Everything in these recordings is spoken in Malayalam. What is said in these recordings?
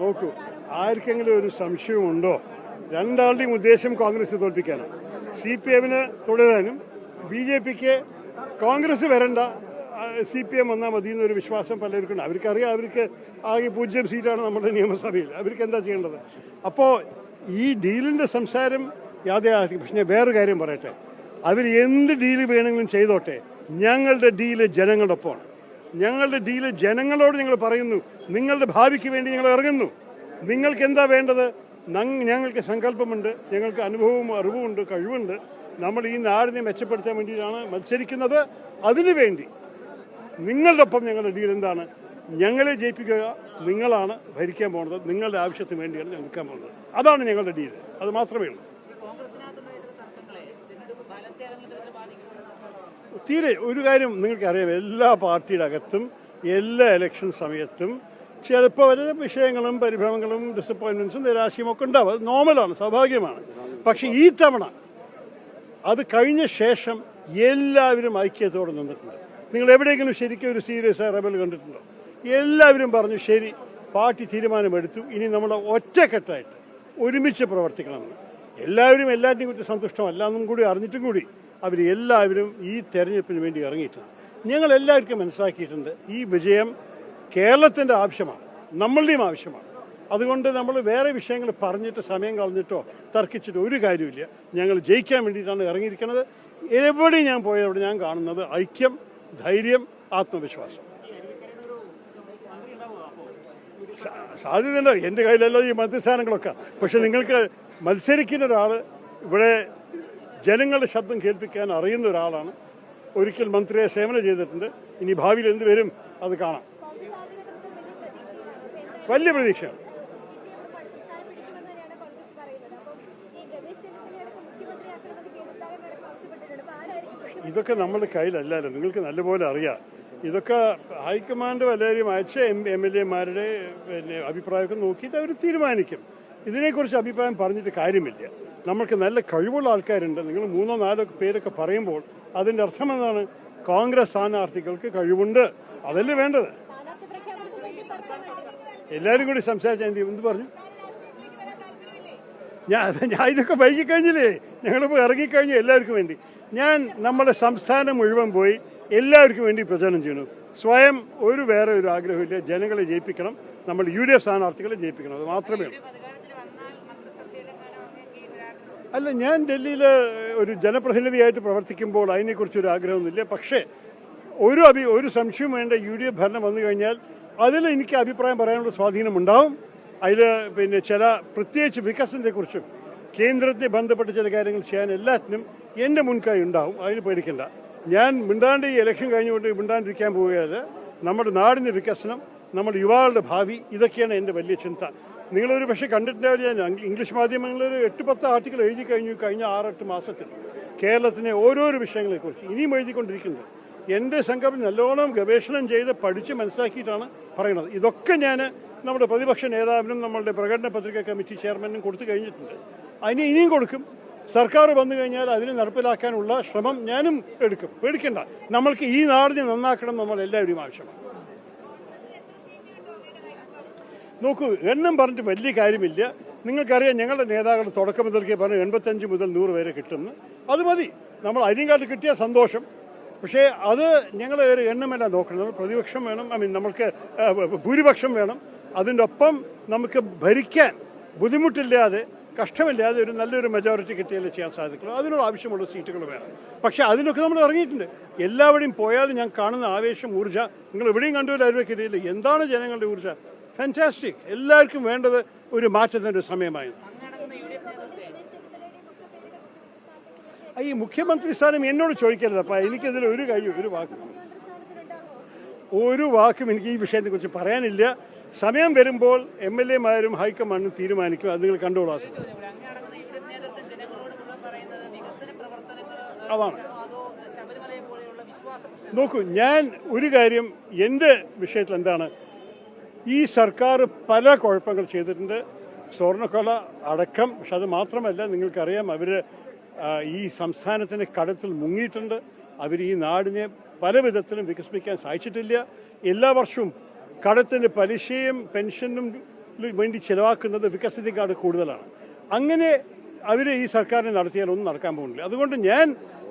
നോക്കൂ, ആർക്കെങ്കിലും ഒരു സംശയമുണ്ടോ? രണ്ടാളുടെയും ഉദ്ദേശം കോൺഗ്രസ് തോൽപ്പിക്കാനാണ്. CPM തുടരാനും BJPക്ക് കോൺഗ്രസ് വരണ്ട, CPM വന്നാൽ മതി എന്നൊരു വിശ്വാസം പലർക്കുണ്ട്. അവർക്കറിയാം അവർക്ക് ആകെ 0 സീറ്റാണ് നമ്മുടെ നിയമസഭയിൽ. അവർക്ക് എന്താ ചെയ്യേണ്ടത്? അപ്പോൾ ഈ ഡീലിൻ്റെ സംസാരം യാഥാർത്ഥ്യം. പക്ഷേ വേറൊരു കാര്യം പറയട്ടെ, അവർ എന്ത് ഡീല് വേണമെങ്കിലും ചെയ്തോട്ടെ, ഞങ്ങളുടെ ഡീല് ജനങ്ങളുടെ ഒപ്പമാണ്. ഞങ്ങളുടെ ഡീല് ജനങ്ങളോട് ഞങ്ങൾ പറയുന്നു, നിങ്ങളുടെ ഭാവിക്ക് വേണ്ടി ഞങ്ങൾ ഇറങ്ങുന്നു. നിങ്ങൾക്ക് എന്താ വേണ്ടത്? ഞങ്ങൾക്ക് സങ്കല്പമുണ്ട്, ഞങ്ങൾക്ക് അനുഭവവും അറിവുമുണ്ട്, കഴിവുണ്ട്. നമ്മൾ ഈ നാടിനെ മെച്ചപ്പെടുത്താൻ വേണ്ടിയിട്ടാണ് മത്സരിക്കുന്നത്. അതിനുവേണ്ടി നിങ്ങളുടെ ഒപ്പം ഞങ്ങളുടെ ഡീൽ എന്താണ്? ഞങ്ങളെ ജയിപ്പിക്കുക, നിങ്ങളാണ് ഭരിക്കാൻ പോകുന്നത്, നിങ്ങളുടെ ആവശ്യത്തിന് വേണ്ടിയാണ് ഞങ്ങൾ നിൽക്കാൻ പോകുന്നത്. അതാണ് ഞങ്ങളുടെ ഡീൽ, അത് മാത്രമേ ഉള്ളൂ. തീരെ ഒരു കാര്യം നിങ്ങൾക്കറിയാം, എല്ലാ പാർട്ടിയുടെ അകത്തും എല്ലാ ഇലക്ഷൻ സമയത്തും ചിലപ്പോൾ വല്ല വിഷയങ്ങളും പരിഭ്രമങ്ങളും ഡിസപ്പോയിൻമെൻറ്റ്സും നിരാശയും ഒക്കെ ഉണ്ടാവും. അത് നോർമലാണ്, സ്വാഭാവികമാണ്. പക്ഷേ ഈ തവണ അത് കഴിഞ്ഞ ശേഷം എല്ലാവരും ഐക്യത്തോടെ നിന്നിട്ടുണ്ട്. നിങ്ങൾ എവിടെയെങ്കിലും ശരിക്കും ഒരു സീരിയസ് ആയ റബൽ കണ്ടിട്ടുണ്ടോ? എല്ലാവരും പറഞ്ഞു ശരി, പാർട്ടി തീരുമാനമെടുത്തു, ഇനി നമ്മൾ ഒറ്റക്കെട്ടായിട്ട് ഒരുമിച്ച് പ്രവർത്തിക്കണമെന്ന്. എല്ലാവരും എല്ലാറ്റിനെയും കുറിച്ച് സന്തുഷ്ടമല്ല എന്നും കൂടി അറിഞ്ഞിട്ടും കൂടി എല്ലാവരും ഈ തെരഞ്ഞെടുപ്പിന് വേണ്ടി ഇറങ്ങിയിട്ടുണ്ട്. ഞങ്ങൾ എല്ലാവർക്കും മനസ്സിലാക്കിയിട്ടുണ്ട്, ഈ വിജയം കേരളത്തിൻ്റെ ആവശ്യമാണ്, നമ്മളുടെയും ആവശ്യമാണ്. അതുകൊണ്ട് നമ്മൾ വേറെ വിഷയങ്ങൾ പറഞ്ഞിട്ട് സമയം കളഞ്ഞിട്ടോ തർക്കിച്ചിട്ടോ ഒരു കാര്യമില്ല. ഞങ്ങൾ ജയിക്കാൻ വേണ്ടിയിട്ടാണ് ഇറങ്ങിയിരിക്കുന്നത്. എവിടെയും ഞാൻ പോയവിടെ ഞാൻ കാണുന്നത് ഐക്യം, ധൈര്യം, ആത്മവിശ്വാസം. സാധ്യതയുണ്ട്, എൻ്റെ കയ്യിലല്ല ഈ മന്ത്രിസ്ഥാനങ്ങളൊക്കെ. പക്ഷെ നിങ്ങൾക്ക് മത്സരിക്കുന്ന ഒരാൾ, ഇവിടെ ജനങ്ങളുടെ ശബ്ദം കേൾപ്പിക്കാൻ അറിയുന്ന ഒരാളാണ്. ഒരിക്കൽ മന്ത്രിയെ സേവനം ചെയ്തിട്ടുണ്ട്. ഇനി ഭാവിയിൽ എന്ത് വരും അത് കാണാം. വലിയ പ്രതീക്ഷ. ഇതൊക്കെ നമ്മുടെ കയ്യിലല്ലല്ലോ, നിങ്ങൾക്ക് നല്ലപോലെ അറിയാം. ഇതൊക്കെ ഹൈക്കമാൻഡ് വല്ലവരും അയച്ച MLA-മാരുടെ അഭിപ്രായമൊക്കെ നോക്കിയിട്ട് അവർ തീരുമാനിക്കും. ഇതിനെക്കുറിച്ച് അഭിപ്രായം പറഞ്ഞിട്ട് കാര്യമില്ല. നമുക്ക് നല്ല കഴിവുള്ള ആൾക്കാരുണ്ട്. നിങ്ങൾ 3-4 പേരൊക്കെ പറയുമ്പോൾ അതിൻ്റെ അർത്ഥം എന്താണ്? കോൺഗ്രസ് സ്ഥാനാർത്ഥികൾക്ക് കഴിവുണ്ട്, അതല്ലേ വേണ്ടത്. എല്ലാവരും കൂടി സംസാരിച്ചാൽ എന്ത് പറഞ്ഞു? ഞാൻ ഇതൊക്കെ വൈകിക്കഴിഞ്ഞില്ലേ, ഞങ്ങളിപ്പോൾ ഇറങ്ങിക്കഴിഞ്ഞു എല്ലാവർക്കും വേണ്ടി. ഞാൻ നമ്മുടെ സംസ്ഥാനം മുഴുവൻ പോയി എല്ലാവർക്കും വേണ്ടി പ്രചരണം ചെയ്യുന്നു. സ്വയം വേറെ ഒരു ആഗ്രഹമില്ല. ജനങ്ങളെ ജയിപ്പിക്കണം, നമ്മൾ UDF സ്ഥാനാർത്ഥികളെ ജയിപ്പിക്കണം, അത് മാത്രമേ ഉള്ളൂ. അല്ല, ഞാൻ ഡൽഹിയിൽ ഒരു ജനപ്രതിനിധിയായിട്ട് പ്രവർത്തിക്കുമ്പോൾ അതിനെക്കുറിച്ചൊരു ആഗ്രഹമൊന്നുമില്ല. പക്ഷേ ഒരു സംശയവും വേണ്ട, UDF ഭരണം വന്നു കഴിഞ്ഞാൽ അതിൽ എനിക്ക് അഭിപ്രായം പറയാനുള്ള സ്വാധീനമുണ്ടാവും. അതിൽ ചില പ്രത്യേകിച്ച് വികസനത്തെക്കുറിച്ചും കേന്ദ്രത്തെ ബന്ധപ്പെട്ട ചില കാര്യങ്ങൾ ചെയ്യാൻ എല്ലാത്തിനും എൻ്റെ മുൻകൈ ഉണ്ടാവും. അതിന് പേടിക്കണ്ട. ഞാൻ മിണ്ടാണ്ട് ഈ ഇലക്ഷൻ കഴിഞ്ഞുകൊണ്ട് മിണ്ടാണ്ടിരിക്കാൻ പോവുകയല്ല. നമ്മുടെ നാടിൻ്റെ വികസനം, നമ്മുടെ യുവാക്കളുടെ ഭാവി, ഇതൊക്കെയാണ് എൻ്റെ വലിയ ചിന്ത. നിങ്ങളൊരു പക്ഷേ കണ്ടിട്ടുണ്ടാവില്ല, ഞാൻ ഇംഗ്ലീഷ് മാധ്യമങ്ങളിൽ 8-10 ആർട്ടിക്കിൾ എഴുതി കഴിഞ്ഞ 6-8 മാസത്തിൽ കേരളത്തിലെ ഓരോരോ വിഷയങ്ങളെക്കുറിച്ച് ഇനിയും എഴുതിക്കൊണ്ടിരിക്കുന്നത്. എൻ്റെ സംഘം നല്ലോണം ഗവേഷണം ചെയ്ത് പഠിച്ച് മനസ്സിലാക്കിയിട്ടാണ് പറയുന്നത്. ഇതൊക്കെ ഞാൻ നമ്മുടെ പ്രതിപക്ഷ നേതാവിനും നമ്മളുടെ പ്രകടന പത്രിക കമ്മിറ്റി ചെയർമാനും കൊടുത്തു കഴിഞ്ഞിട്ടുണ്ട്. അതിന് ഇനിയും കൊടുക്കും. സർക്കാർ വന്നു കഴിഞ്ഞാൽ അതിനെ നടപ്പിലാക്കാനുള്ള ശ്രമം ഞാനും എടുക്കും. പേടിക്കണ്ട, നമ്മൾക്ക് ഈ നാടിനെ നന്നാക്കണം, നമ്മൾ എല്ലാവരും ആവശ്യമാണ്. നോക്കൂ, എണ്ണം പറഞ്ഞിട്ട് വലിയ കാര്യമില്ല. നിങ്ങൾക്കറിയാം, ഞങ്ങളുടെ നേതാക്കൾ തുടക്കം മുതൽക്കേ പറഞ്ഞു 85 മുതൽ 100 വരെ കിട്ടുന്നു. അത് മതി. നമ്മൾ അതിനെക്കാട്ട് കിട്ടിയ സന്തോഷം. പക്ഷേ അത് ഞങ്ങൾ ഒരു എണ്ണമല്ല നോക്കണം. പ്രതിപക്ഷം വേണം, നമ്മൾക്ക് ഭൂരിപക്ഷം വേണം. അതിൻ്റെ ഒപ്പം നമുക്ക് ഭരിക്കാൻ ബുദ്ധിമുട്ടില്ലാതെ, കഷ്ടമില്ലാതെ ഒരു നല്ലൊരു മെജോറിറ്റി കിട്ടിയാലേ ചെയ്യാൻ സാധിക്കുള്ളൂ. അതിനുള്ള ആവശ്യമുള്ള സീറ്റുകൾ വേണം. പക്ഷേ അതിനൊക്കെ നമ്മൾ ഇറങ്ങിയിട്ടുണ്ട്. എല്ലാവരുടെയും പോയാലും ഞാൻ കാണുന്ന ആവേശം, ഊർജ്ജ നിങ്ങൾ എവിടെയും കണ്ടുപോലും ആരുവയ്ക്കില്ല. എന്താണ് ജനങ്ങളുടെ ഊർജ്ജ! ഫാന്റാസ്റ്റിക്. എല്ലാവർക്കും വേണ്ടത് ഒരു മാറ്റത്തിൻ്റെ ഒരു സമയമായിരുന്നു. ഈ മുഖ്യമന്ത്രി സ്ഥാനം എന്നോട് ചോദിക്കരുതപ്പാ. എനിക്കതിൽ ഒരു വാക്കും എനിക്ക് ഈ വിഷയത്തെക്കുറിച്ച് പറയാനില്ല. സമയം വരുമ്പോൾ MLA-മാരും ഹൈക്കമാൻഡും തീരുമാനിക്കും. അത് നിങ്ങൾ കണ്ടോളാം. അതാണ്. നോക്കൂ, ഞാൻ ഒരു കാര്യം എൻ്റെ വിഷയത്തിൽ എന്താണ്, ഈ സർക്കാർ പല കുഴപ്പങ്ങൾ ചെയ്തിട്ടുണ്ട്, സ്വർണ്ണക്കൊല അടക്കം. പക്ഷെ അത് മാത്രമല്ല, നിങ്ങൾക്കറിയാം, അവർ ഈ സംസ്ഥാനത്തിൻ്റെ കടത്തിൽ മുങ്ങിയിട്ടുണ്ട്. അവർ ഈ നാടിനെ പല വിധത്തിലും വികസിപ്പിക്കാൻ സാധിച്ചിട്ടില്ല. എല്ലാ വർഷവും കടത്തിൻ്റെ പലിശയും പെൻഷനും വേണ്ടി ചിലവാക്കുന്നത് വികസിതക്കാട് കൂടുതലാണ്. അങ്ങനെ അവർ ഈ സർക്കാരിനെ നടത്തിയാൽ ഒന്നും നടക്കാൻ പോകുന്നില്ല. അതുകൊണ്ട് ഞാൻ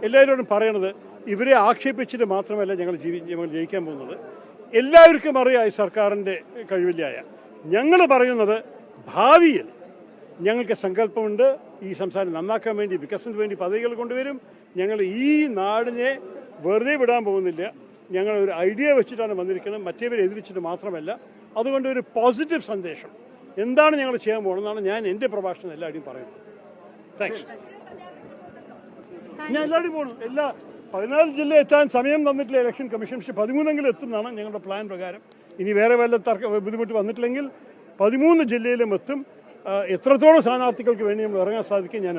എല്ലാവരോടും പറയണത്, ഇവരെ ആക്ഷേപിച്ചിട്ട് മാത്രമല്ല ഞങ്ങൾ ജയിക്കാൻ പോകുന്നത്. എല്ലാവർക്കും അറിയാം ഈ സർക്കാരിൻ്റെ കഴിവില്ലായ. ഞങ്ങൾ പറയുന്നത് ഭാവിയിൽ ഞങ്ങൾക്ക് സങ്കല്പമുണ്ട്. ഈ സംസ്ഥാനം നന്നാക്കാൻ വേണ്ടി, വികസനത്തിന് വേണ്ടി പദ്ധതികൾ കൊണ്ടുവരും. ഞങ്ങൾ ഈ നാടിനെ വെറുതെ വിടാൻ പോകുന്നില്ല. ഞങ്ങൾ ഒരു ഐഡിയ വെച്ചിട്ടാണ് വന്നിരിക്കുന്നത്, മറ്റേവരെ എതിരിച്ചിട്ട് മാത്രമല്ല. അതുകൊണ്ട് ഒരു പോസിറ്റീവ് സന്ദേശം എന്താണ് ഞങ്ങൾ ചെയ്യാൻ പോകുന്നതെന്നാണ് ഞാൻ എൻ്റെ പ്രഭാഷണം എല്ലാവരും പറയുന്നത്. താങ്ക്സ്. ഞാൻ എല്ലാവരും പോകണം. 14 ജില്ല എത്താൻ സമയം തന്നിട്ടില്ല ഇലക്ഷൻ കമ്മീഷൻ. പക്ഷേ 13 എത്തുന്നതാണ് ഞങ്ങളുടെ പ്ലാൻ പ്രകാരം. ഇനി വേറെ വല്ല ബുദ്ധിമുട്ട് വന്നിട്ടില്ലെങ്കിൽ 13 ജില്ലയിലും എത്തും. എത്രത്തോളം സ്ഥാനാർത്ഥികൾക്ക് വേണ്ടി നമ്മൾ ഇറങ്ങാൻ സാധിക്കും ഞാൻ